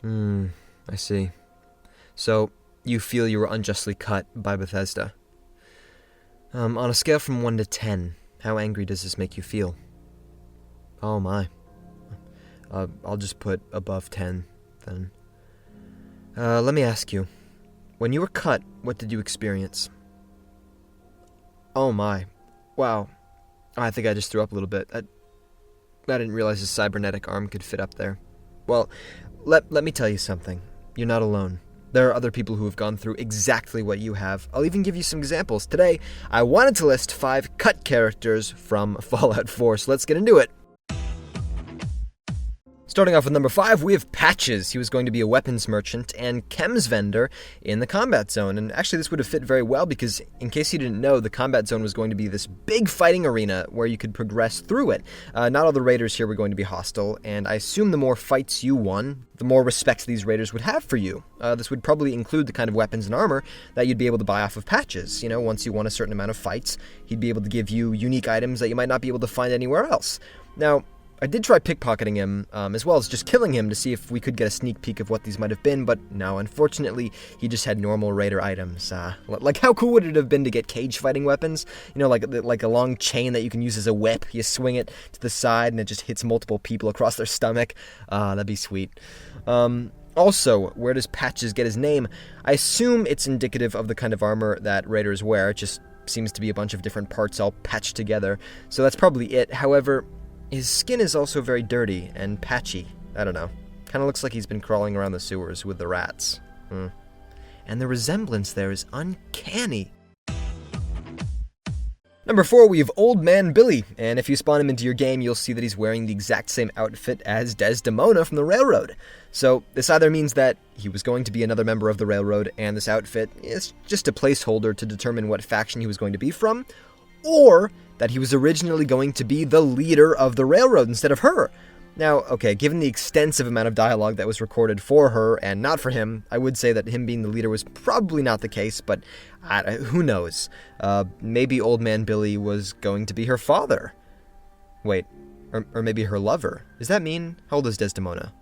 I see. So, you feel you were unjustly cut by Bethesda. On a scale from 1 to 10, how angry does this make you feel? Oh my. I'll just put above 10, then. Let me ask you. When you were cut, what did you experience? Oh my. Wow. I think I just threw up a little bit. I didn't realize his cybernetic arm could fit up there. Well, let me tell you something. You're not alone. There are other people who have gone through exactly what you have. I'll even give you some examples. Today, I wanted to list 5 cut characters from Fallout 4, so let's get into it. Starting off with number 5, we have Patches. He was going to be a weapons merchant and chems vendor in the combat zone. And actually this would have fit very well because, in case you didn't know, the combat zone was going to be this big fighting arena where you could progress through it. Not all the raiders here were going to be hostile, and I assume the more fights you won, the more respect these raiders would have for you. This would probably include the kind of weapons and armor that you'd be able to buy off of Patches. You know, once you won a certain amount of fights, he'd be able to give you unique items that you might not be able to find anywhere else. Now, I did try pickpocketing him, as well as just killing him to see if we could get a sneak peek of what these might have been, but no, unfortunately, he just had normal raider items. Like, how cool would it have been to get cage fighting weapons? You know, like a long chain that you can use as a whip. You swing it to the side, and it just hits multiple people across their stomach. That'd be sweet. Also, where does Patches get his name? I assume it's indicative of the kind of armor that raiders wear. It just seems to be a bunch of different parts all patched together, so that's probably it. However, his skin is also very dirty and patchy. I don't know. Kind of looks like he's been crawling around the sewers with the rats. And the resemblance there is uncanny. Number 4, we have Old Man Billy, and if you spawn him into your game, you'll see that he's wearing the exact same outfit as Desdemona from the Railroad. So this either means that he was going to be another member of the Railroad, and this outfit is just a placeholder to determine what faction he was going to be from, or that he was originally going to be the leader of the Railroad instead of her. Now, okay, given the extensive amount of dialogue that was recorded for her and not for him, I would say that him being the leader was probably not the case, but who knows? Maybe Old Man Billy was going to be her father. Wait, or maybe her lover. Does that mean? How old is Desdemona?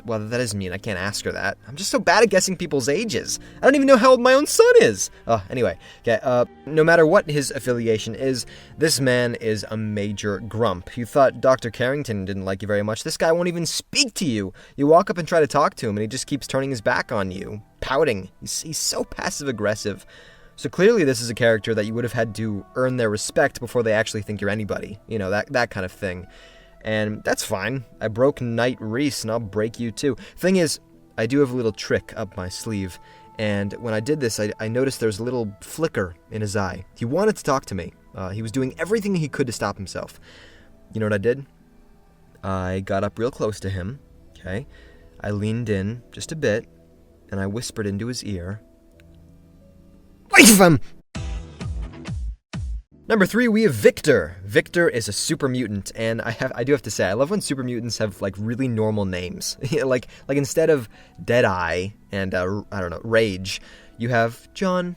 Well, that doesn't mean I can't ask her that. I'm just so bad at guessing people's ages. I don't even know how old my own son is. Anyway, okay, no matter what his affiliation is, this man is a major grump. You thought Dr. Carrington didn't like you very much. This guy won't even speak to you. You walk up and try to talk to him, and he just keeps turning his back on you, pouting. He's so passive-aggressive. So clearly this is a character that you would have had to earn their respect before they actually think you're anybody. You know, that kind of thing. And that's fine. I broke Knight Reese, and I'll break you too. Thing is, I do have a little trick up my sleeve, and when I did this, I noticed there was a little flicker in his eye. He wanted to talk to me. He was doing everything he could to stop himself. You know what I did? I got up real close to him, okay? I leaned in just a bit, and I whispered into his ear, "Wait for him!" Number 3, we have Victor. Victor is a super mutant, and I do have to say, I love when super mutants have, like, really normal names. like instead of Deadeye and, Rage, you have John,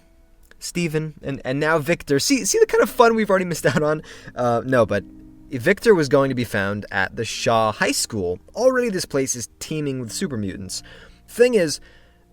Steven, and now Victor. See the kind of fun we've already missed out on? No, but Victor was going to be found at the Shaw High School. Already this place is teeming with super mutants. Thing is,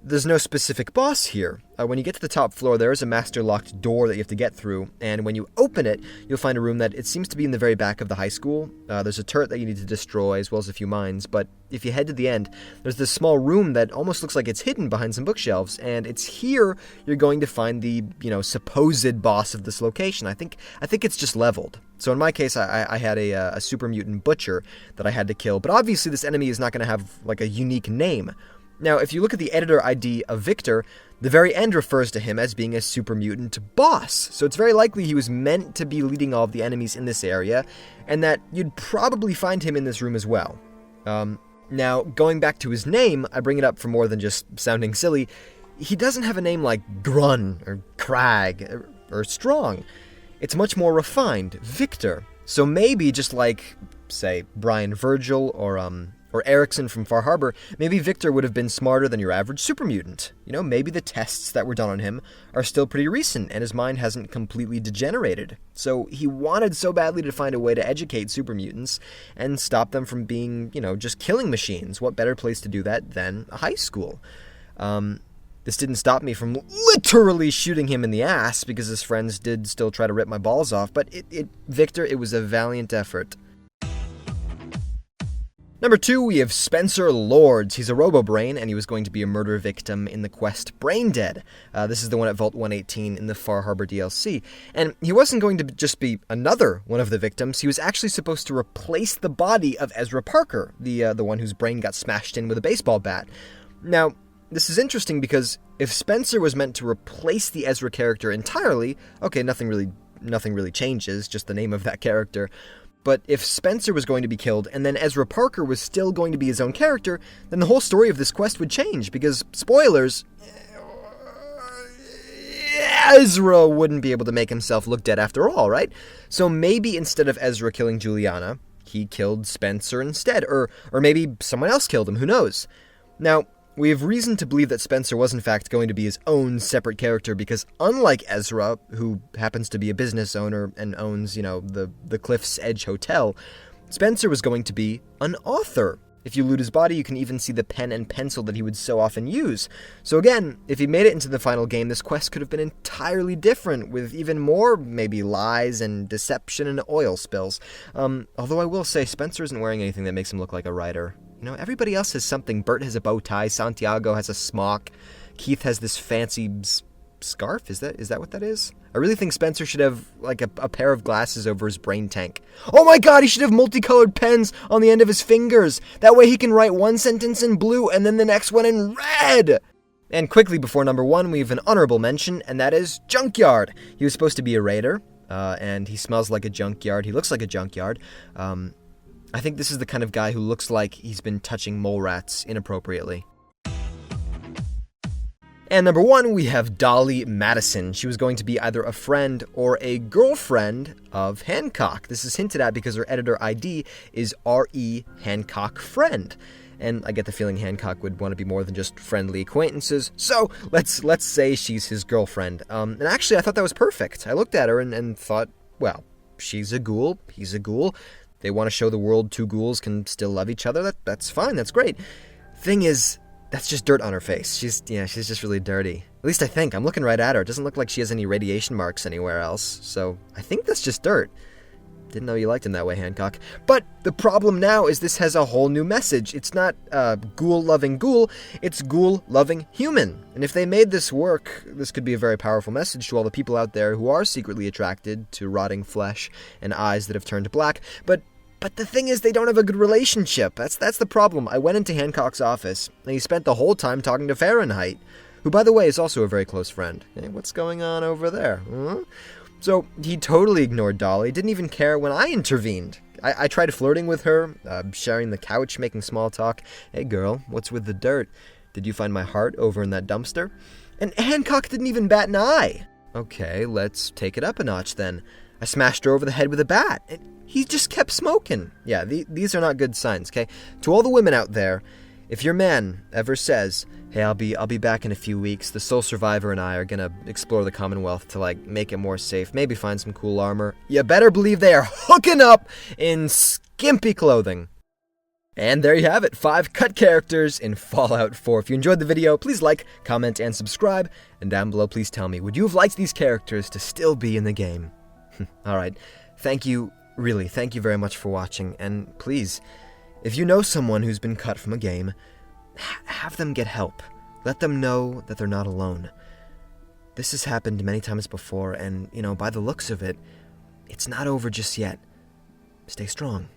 there's no specific boss here. When you get to the top floor, there is a master-locked door that you have to get through, and when you open it, you'll find a room that it seems to be in the very back of the high school. There's a turret that you need to destroy, as well as a few mines, but if you head to the end, there's this small room that almost looks like it's hidden behind some bookshelves, and it's here you're going to find the, supposed boss of this location. I think it's just leveled. So in my case, I had a super mutant butcher that I had to kill, but obviously this enemy is not going to have, like, a unique name. Now, if you look at the editor ID of Victor, the very end refers to him as being a super mutant boss, so it's very likely he was meant to be leading all of the enemies in this area, and that you'd probably find him in this room as well. Now, going back to his name, I bring it up for more than just sounding silly. He doesn't have a name like Grun, or Crag, or Strong. It's much more refined, Victor. So maybe just like, say, Brian Virgil, or Or Erickson from Far Harbor, maybe Victor would have been smarter than your average super mutant. Maybe the tests that were done on him are still pretty recent and his mind hasn't completely degenerated. So he wanted so badly to find a way to educate super mutants and stop them from being, just killing machines. What better place to do that than a high school? This didn't stop me from literally shooting him in the ass because his friends did still try to rip my balls off, but Victor, it was a valiant effort. Number 2, we have Spencer Lords. He's a robo-brain, and he was going to be a murder victim in the quest Brain Dead. This is the one at Vault 118 in the Far Harbor DLC. And he wasn't going to just be another one of the victims. He was actually supposed to replace the body of Ezra Parker, the one whose brain got smashed in with a baseball bat. Now, this is interesting because if Spencer was meant to replace the Ezra character entirely, okay, nothing really changes, just the name of that character. But if Spencer was going to be killed, and then Ezra Parker was still going to be his own character, then the whole story of this quest would change, because, spoilers, Ezra wouldn't be able to make himself look dead after all, right? So maybe instead of Ezra killing Juliana, he killed Spencer instead, or maybe someone else killed him, who knows? Now, we have reason to believe that Spencer was in fact going to be his own separate character because unlike Ezra, who happens to be a business owner and owns, the Cliff's Edge Hotel, Spencer was going to be an author. If you loot his body, you can even see the pen and pencil that he would so often use. So again, if he made it into the final game, this quest could have been entirely different, with even more, maybe, lies and deception and oil spills. Although I will say, Spencer isn't wearing anything that makes him look like a writer. Everybody else has something. Bert has a bow tie, Santiago has a smock, Keith has this fancy scarf? Is that what that is? I really think Spencer should have, like, a pair of glasses over his brain tank. Oh my god, he should have multicolored pens on the end of his fingers! That way he can write one sentence in blue and then the next one in red! And quickly before number 1, we have an honorable mention, and that is Junkyard. He was supposed to be a raider, and he smells like a junkyard. He looks like a junkyard. I think this is the kind of guy who looks like he's been touching mole rats inappropriately. And number 1, we have Dolly Madison. She was going to be either a friend or a girlfriend of Hancock. This is hinted at because her editor ID is R.E. Hancock Friend. And I get the feeling Hancock would want to be more than just friendly acquaintances, so let's say she's his girlfriend. And actually, I thought that was perfect. I looked at her and thought, well, she's a ghoul, he's a ghoul. They want to show the world 2 ghouls can still love each other. That's fine, that's great. Thing is, that's just dirt on her face. She's just really dirty. At least I think. I'm looking right at her. It doesn't look like she has any radiation marks anywhere else. So I think that's just dirt. Didn't know you liked him that way, Hancock. But the problem now is this has a whole new message. It's not ghoul-loving ghoul, it's ghoul-loving human. And if they made this work, this could be a very powerful message to all the people out there who are secretly attracted to rotting flesh and eyes that have turned black. But the thing is, they don't have a good relationship. That's the problem. I went into Hancock's office, and he spent the whole time talking to Fahrenheit, who, by the way, is also a very close friend. Hey, what's going on over there? Huh? So he totally ignored Dolly, didn't even care when I intervened. I tried flirting with her, sharing the couch, making small talk. Hey girl, what's with the dirt? Did you find my heart over in that dumpster? And Hancock didn't even bat an eye. Okay, let's take it up a notch then. I smashed her over the head with a bat, and he just kept smoking. Yeah, these are not good signs, okay? To all the women out there, if your man ever says, hey, I'll be back in a few weeks, the sole survivor and I are gonna explore the Commonwealth to, like, make it more safe, maybe find some cool armor, you better believe they are hooking up in skimpy clothing. And there you have it, 5 cut characters in Fallout 4. If you enjoyed the video, please like, comment, and subscribe. And down below, please tell me, would you have liked these characters to still be in the game? Alright, thank you very much for watching, and please, if you know someone who's been cut from a game, have them get help. Let them know that they're not alone. This has happened many times before, and, by the looks of it, it's not over just yet. Stay strong.